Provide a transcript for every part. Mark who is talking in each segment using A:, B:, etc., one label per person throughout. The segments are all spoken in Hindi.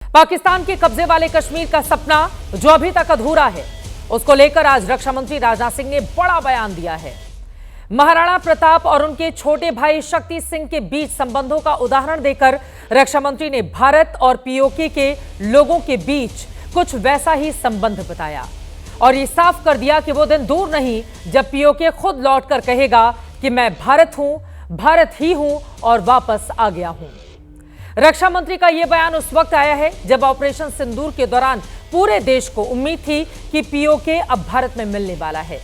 A: पाकिस्तान के कब्जे वाले कश्मीर का सपना जो अभी तक अधूरा है, उसको लेकर आज रक्षा मंत्री राजनाथ सिंह ने बड़ा बयान दिया है। महाराणा प्रताप और उनके छोटे भाई शक्ति सिंह के बीच संबंधों का उदाहरण देकर रक्षा मंत्री ने भारत और पीओके के लोगों के बीच कुछ वैसा ही संबंध बताया और ये साफ कर दिया कि वो दिन दूर नहीं जब पीओके खुद लौटकर कहेगा कि मैं भारत हूं, भारत ही हूं और वापस आ गया हूं। रक्षा मंत्री का यह बयान उस वक्त आया है जब ऑपरेशन सिंदूर के दौरान पूरे देश को उम्मीद थी कि पीओके अब भारत में मिलने वाला है,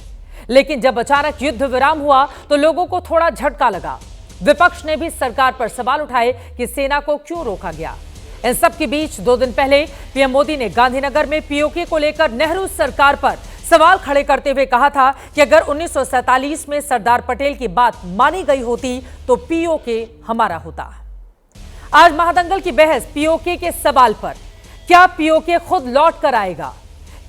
A: लेकिन जब अचानक युद्ध विराम हुआ तो लोगों को थोड़ा झटका लगा। विपक्ष ने भी सरकार पर सवाल उठाए कि सेना को क्यों रोका गया। इन सब के बीच 2 दिन पहले पीएम मोदी ने गांधीनगर में पीओके को लेकर नेहरू सरकार पर सवाल खड़े करते हुए कहा था कि अगर 1947 में सरदार पटेल की बात मानी गई होती तो पीओके हमारा होता। आज महादंगल की बहस पीओके के सवाल पर, क्या पीओके खुद लौट कर आएगा?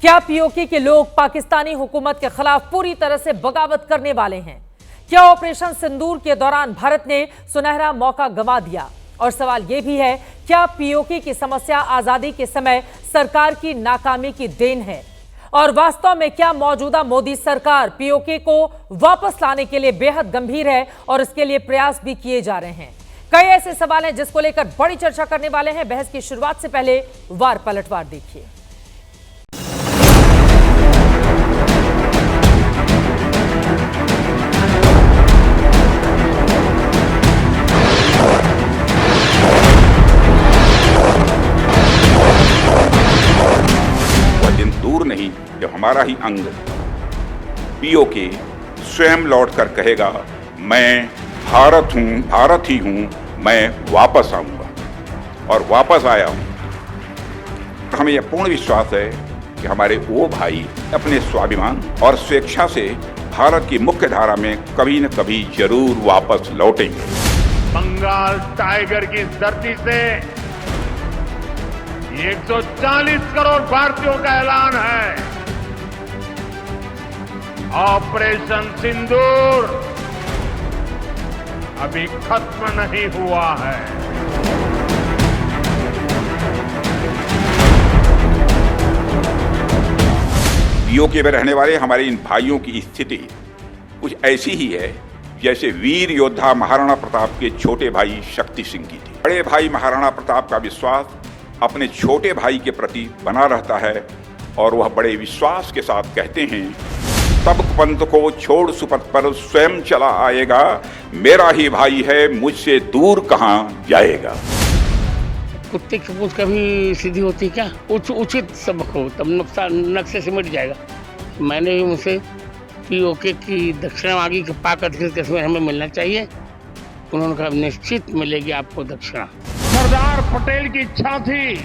A: क्या पीओके के लोग पाकिस्तानी हुकूमत के खिलाफ पूरी तरह से बगावत करने वाले हैं? क्या ऑपरेशन सिंदूर के दौरान भारत ने सुनहरा मौका गंवा दिया? और सवाल यह भी है, क्या पीओके की समस्या आजादी के समय सरकार की नाकामी की देन है? और वास्तव में क्या मौजूदा मोदी सरकार पीओके को वापस लाने के लिए बेहद गंभीर है और इसके लिए प्रयास भी किए जा रहे हैं? कई ऐसे सवाल हैं जिसको लेकर बड़ी चर्चा करने वाले हैं। बहस की शुरुआत से पहले वार पलटवार देखिए।
B: वह दिन दूर नहीं जब हमारा ही अंग पीओके स्वयं लौटकर कहेगा, मैं भारत हूं, भारत ही हूं, मैं वापस आऊंगा और वापस आया हूं। हमें यह पूर्ण विश्वास है कि हमारे वो भाई अपने स्वाभिमान और स्वेच्छा से भारत की मुख्य धारा में कभी न कभी जरूर वापस लौटेंगे।
C: बंगाल टाइगर की धरती से 140 करोड़ भारतीयों का ऐलान है। ऑपरेशन सिंदूर अभी खत्म नहीं हुआ है।
B: पीओके में रहने वाले हमारे इन भाइयों की स्थिति कुछ ऐसी ही है जैसे वीर योद्धा महाराणा प्रताप के छोटे भाई शक्ति सिंह की थी। बड़े भाई महाराणा प्रताप का विश्वास अपने छोटे भाई के प्रति बना रहता है और वह बड़े विश्वास के साथ कहते हैं, तब पंथ को छोड़ सुपथ पर स्वयं चला आएगा, मेरा ही भाई है, मुझसे दूर कहां जाएगा।
D: कुत्ते की पूंछ कभी सीधी होती क्या? उचित सबक हो तब नक्शे से मिट जाएगा। मैंने भी मुझसे पीओके की दक्षिणा मांगी कि पाक अधिकृत कश्मीर हमें मिलना चाहिए। उन्होंने कहा निश्चित मिलेगी आपको दक्षिणा।
C: सरदार पटेल की इच्छा थी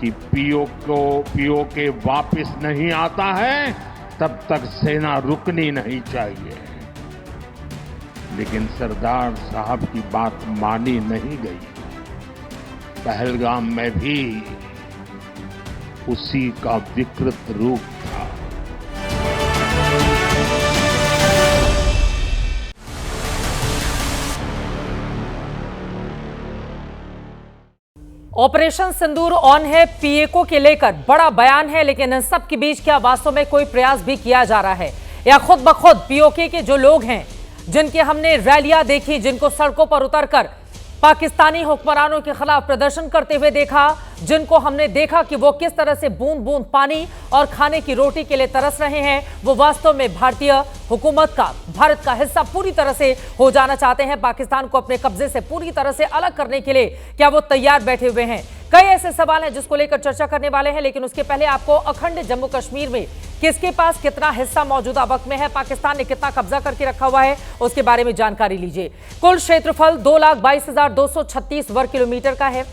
C: कि पीओके वापस नहीं आता है तब तक सेना रुकनी नहीं चाहिए, लेकिन सरदार साहब की बात मानी नहीं गई। पहलगाम में भी उसी का विकृत रूप था।
A: ऑपरेशन सिंदूर ऑन है, पीओके के लेकर बड़ा बयान है, लेकिन इन सब के बीच क्या वास्तव में कोई प्रयास भी किया जा रहा है या खुद ब खुद पीओके के जो लोग हैं, जिनके हमने रैलियां देखी, जिनको सड़कों पर उतरकर पाकिस्तानी हुक्मरानों के खिलाफ प्रदर्शन करते हुए देखा, जिनको हमने देखा कि वो किस तरह से बूंद बूंद पानी और खाने की रोटी के लिए तरस रहे हैं, वो वास्तव में भारतीय हुकूमत का, भारत का हिस्सा पूरी तरह से हो जाना चाहते हैं। पाकिस्तान को अपने कब्जे से पूरी तरह से अलग करने के लिए क्या वो तैयार बैठे हुए हैं? कई ऐसे सवाल हैं जिसको लेकर चर्चा करने वाले हैं, लेकिन उसके पहले आपको अखंड जम्मू कश्मीर में किसके पास कितना हिस्सा मौजूदा वक्त में है, पाकिस्तान ने कितना कब्जा करके रखा हुआ है, उसके बारे में जानकारी लीजिए। कुल क्षेत्रफल 2,22,236 वर्ग किलोमीटर का है।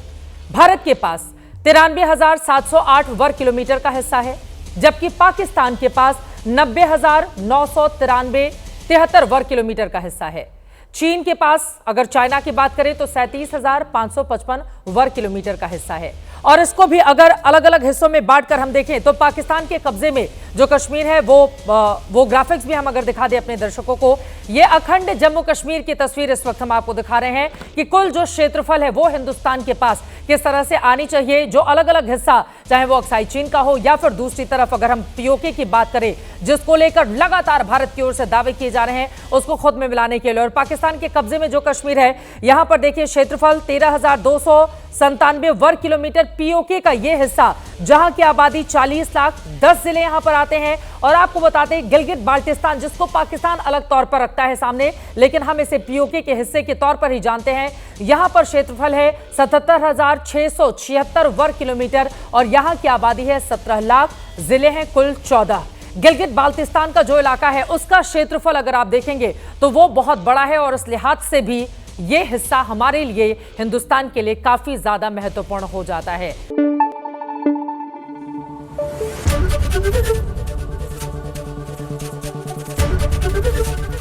A: भारत के पास 93,708 वर्ग किलोमीटर का हिस्सा है, जबकि पाकिस्तान के पास 90,993 वर्ग किलोमीटर का हिस्सा है। चीन के पास अगर चाइना की बात करें तो 37,555 वर्ग किलोमीटर का हिस्सा है। और इसको भी अगर अलग अलग हिस्सों में बांटकर हम देखें तो पाकिस्तान के कब्जे में जो कश्मीर है वो ग्राफिक्स भी हम अगर दिखा दें अपने दर्शकों को, ये अखंड जम्मू कश्मीर की तस्वीर इस वक्त हम आपको दिखा रहे हैं कि कुल जो क्षेत्रफल है वो हिंदुस्तान के पास किस तरह से आनी चाहिए। जो अलग अलग हिस्सा चाहे वो अक्साई चीन का हो या फिर दूसरी तरफ अगर हम पीओके की बात करें जिसको लेकर लगातार भारत की ओर से दावे किए जा रहे हैं उसको खुद में मिलाने के लिए, और पाकिस्तान के कब्जे में जो कश्मीर है यहां पर देखिए क्षेत्रफल 13,297 वर्ग किलोमीटर पीओके का ये हिस्सा जहां की आबादी 40 लाख, 10 जिले यहां पर आते हैं। और आपको बताते हैं गिलगित बाल्टिस्तान जिसको पाकिस्तान अलग तौर पर रखता है सामने, लेकिन हम इसे पीओके के हिस्से के तौर पर ही जानते हैं, यहां पर क्षेत्रफल है 77,676 वर्ग किलोमीटर और यहां की आबादी है 17 लाख, जिले हैं कुल 14। गिलगित बाल्टिस्तान का जो इलाका है उसका क्षेत्रफल अगर आप देखेंगे तो वो बहुत बड़ा है और इस लिहाज से भी ये हिस्सा हमारे लिए, हिंदुस्तान के लिए काफी ज्यादा महत्वपूर्ण हो जाता है।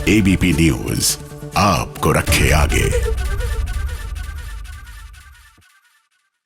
E: एबीपी न्यूज आपको रखे आगे।